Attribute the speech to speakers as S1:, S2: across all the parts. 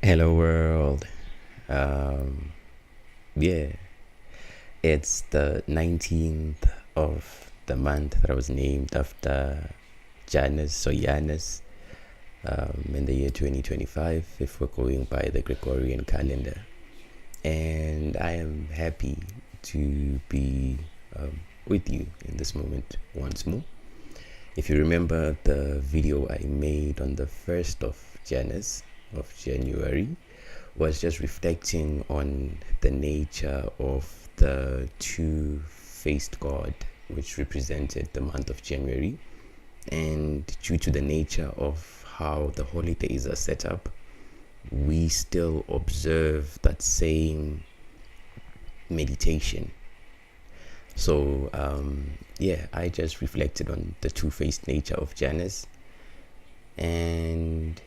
S1: Hello world. Um, yeah, it's the 19th of the month that I was named after Janus, in the year 2025, if we're going by the Gregorian calendar. And I am happy to be with you in this moment once more. If you remember the video I made on the 1st of Janus of January, was just reflecting on the nature of the two-faced god, which represented the month of January. And due to the nature of how the holidays are set up, we still observe that same meditation. So I just reflected on the two-faced nature of Janus, and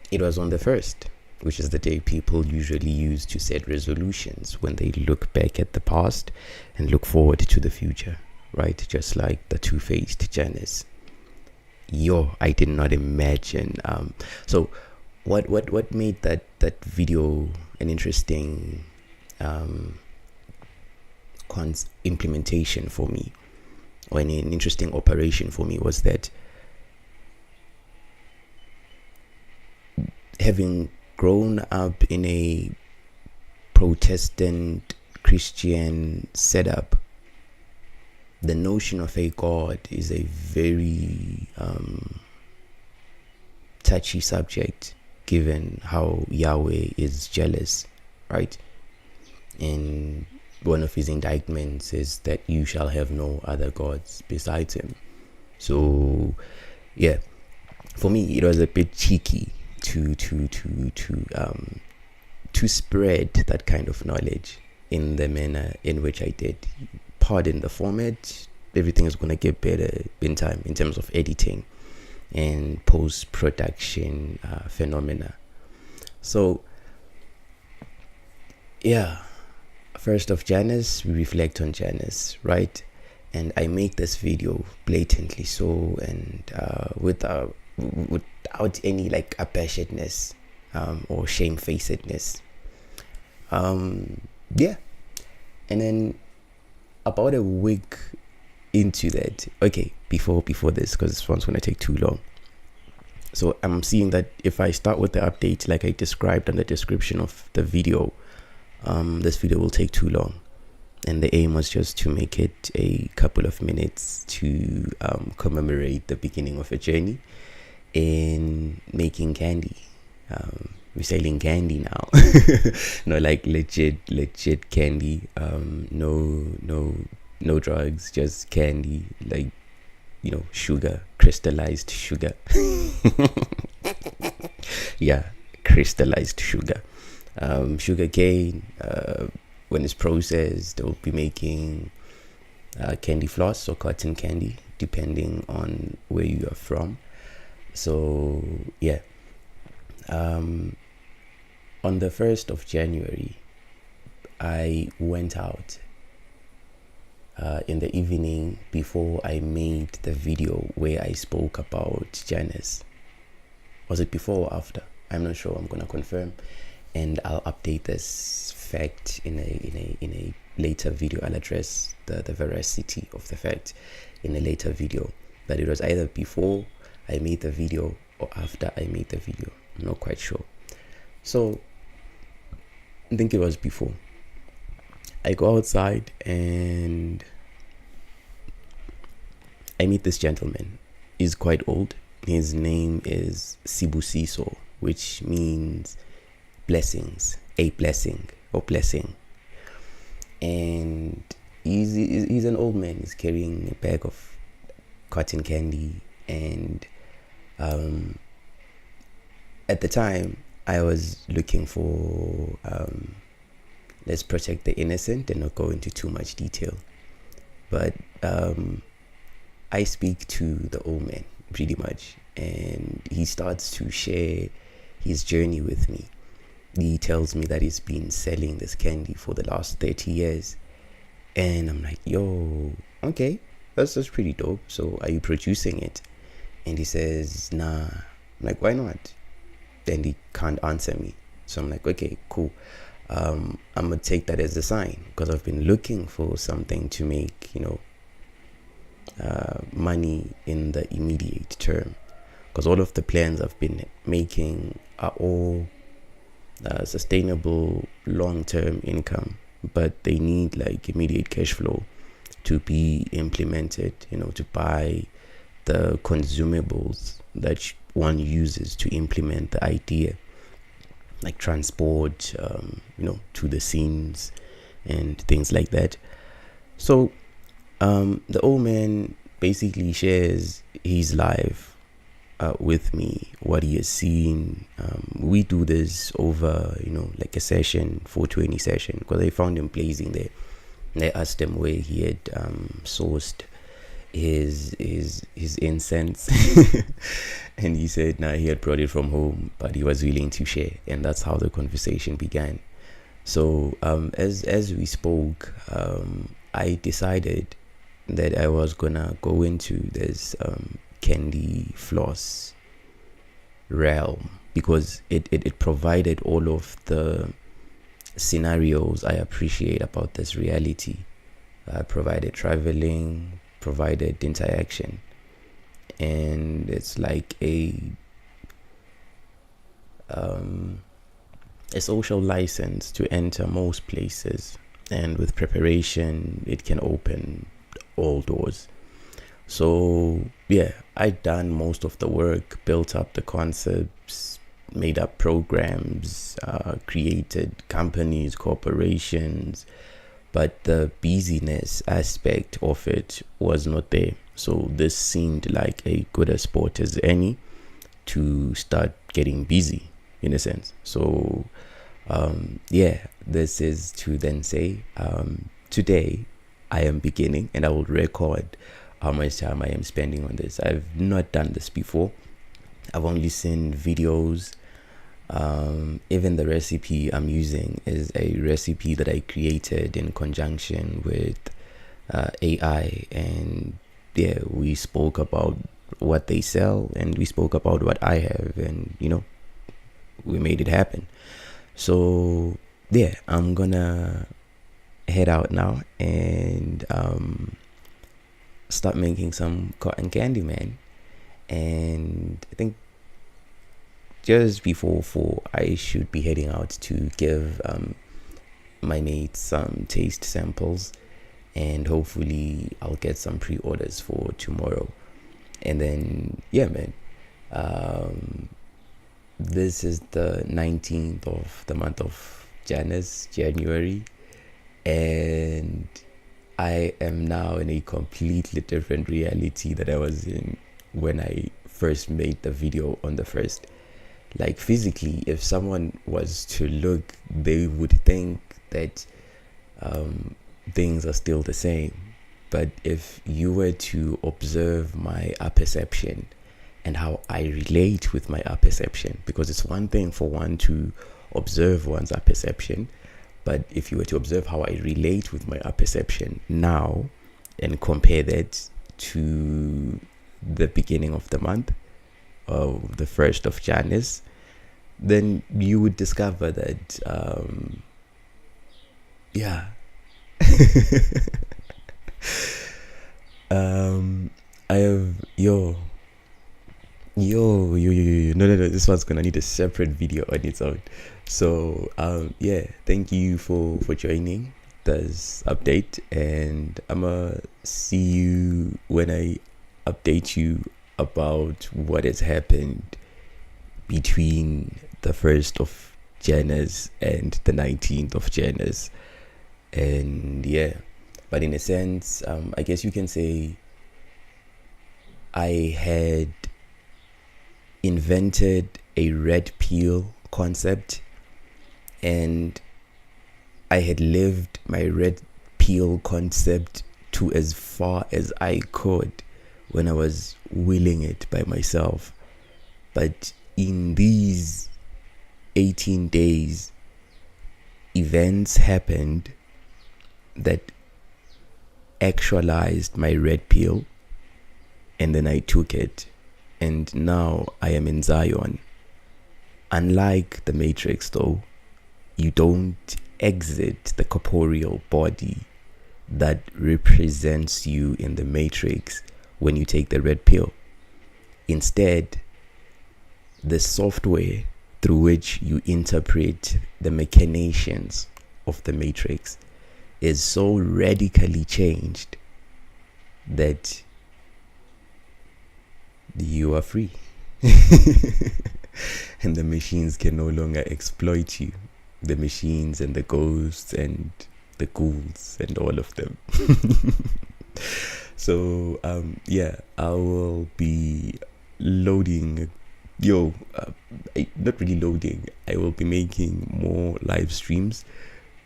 S1: it was on the 1st, which is the day people usually use to set resolutions when they look back at the past and look forward to the future, right? Just like the two-faced Janus. I did not imagine. So what made that video an interesting implementation for me, or an interesting operation for me, was that having grown up in a Protestant Christian setup, the notion of a God is a very touchy subject, given how Yahweh is jealous, right? And one of his indictments is that you shall have no other gods besides him. So yeah, for me it was a bit cheeky to spread that kind of knowledge in the manner in which I did. Pardon the format, everything is going to get better in time in terms of editing and post-production phenomena. So yeah, 1st of Janus, we reflect on Janus, right? And I make this video blatantly so, and without any like abashedness or shamefacedness. Yeah. And then about a week into that, okay, before this, because this one's gonna take too long. So I'm seeing that if I start with the update like I described in the description of the video, this video will take too long. And the aim was just to make it a couple of minutes to commemorate the beginning of a journey in making candy. We're selling candy now. No, like legit candy. No drugs, just candy, like, sugar, crystallized sugar. Yeah, crystallized sugar. Sugar cane, when it's processed, they'll be making candy floss or cotton candy, depending on where you are from. So yeah, on the 1st of January, I went out in the evening before I made the video where I spoke about Janus. Was it before or after? I'm not sure. I'm gonna confirm, and I'll update this fact in a later video. I'll address the veracity of the fact in a later video, but it was either before I made the video or after I made the video. I'm not quite sure. So I think it was before. I go outside and I meet this gentleman. He's quite old. His name is Sibusiso, which means blessings, a blessing or blessing. And he's an old man. He's carrying a bag of cotton candy, and at the time I was looking for let's protect the innocent and not go into too much detail, but I speak to the old man pretty much, and he starts to share his journey with me. He tells me that he's been selling this candy for the last 30 years, and I'm like, yo, okay, that's pretty dope. So are you producing it? And he says, nah. I'm like, why not? Then he can't answer me. So I'm like, okay, cool. I'm gonna take that as a sign, because I've been looking for something to make, money in the immediate term, because all of the plans I've been making are all sustainable long-term income, but they need like immediate cash flow to be implemented, to buy the consumables that one uses to implement the idea, like transport, to the scenes and things like that. So the old man basically shares his life with me, what he has seen. We do this over, like a session, 420 session, because I found him blazing there. And I asked him where he had sourced his incense, and he said, nah, he had brought it from home, but he was willing to share, and that's how the conversation began. So as we spoke, I decided that I was gonna go into this candy floss realm, because it provided all of the scenarios I appreciate about this reality. Provided traveling, provided interaction, and it's like a social license to enter most places, and with preparation it can open all doors. So yeah, I done most of the work, built up the concepts, made up programs, created companies, corporations, but the busyness aspect of it was not there. So this seemed like a good a sport as any to start getting busy, in a sense. So this is to then say, today I am beginning, and I will record how much time I am spending on this. I've not done this before. I've only seen videos. Even the recipe I'm using is a recipe that I created in conjunction with AI, and yeah, we spoke about what they sell, and we spoke about what I have, and we made it happen. So yeah, I'm gonna head out now and start making some cotton candy, man. And I think just before 4, I should be heading out to give my mates some taste samples, and hopefully I'll get some pre-orders for tomorrow. And then yeah, man, this is the 19th of the month of January, and I am now in a completely different reality that I was in when I first made the video on the first. Like physically, if someone was to look, they would think that things are still the same. But if you were to observe my apperception and how I relate with my apperception, because it's one thing for one to observe one's apperception, but if you were to observe how I relate with my apperception now and compare that to the beginning of the month, the 1st of Janus, then you would discover that I have no, this one's gonna need a separate video on its own. So thank you for joining this update, and I'ma see you when I update you about what has happened between the 1st of Janus and the 19th of Janus. And yeah, but in a sense, I guess you can say I had invented a red pill concept, and I had lived my red pill concept to as far as I could when I was willing it by myself. But in these 18 days, events happened that actualized my red pill, and then I took it, and now I am in Zion. Unlike the Matrix, though, you don't exit the corporeal body that represents you in the Matrix when you take the red pill. Instead, the software through which you interpret the machinations of the Matrix is so radically changed that you are free. And the machines can no longer exploit you. The machines and the ghosts and the ghouls and all of them. So I will be loading not really loading, I will be making more live streams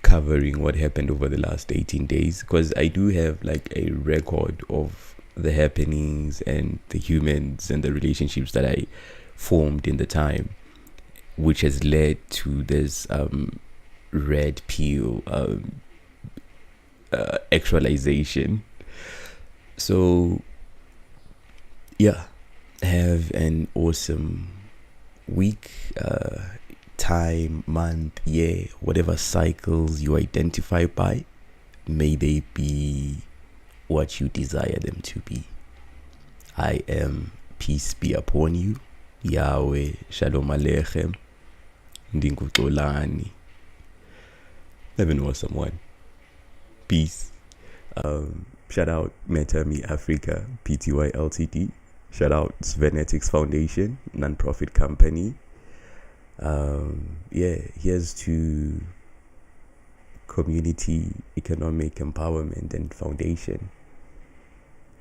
S1: covering what happened over the last 18 days, because I do have like a record of the happenings and the humans and the relationships that I formed in the time, which has led to this red pill actualization. So have an awesome week, time, month, year, whatever cycles you identify by. May they be what you desire them to be. I am, peace be upon you. Yahweh Shalom Aleichem Ndingutolani. Have an awesome one. Peace. Shout out Metami Africa Pty Ltd. Shout out Svenetics Foundation, non-profit company. Here's to community economic empowerment and foundation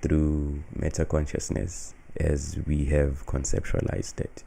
S1: through meta consciousness as we have conceptualized it.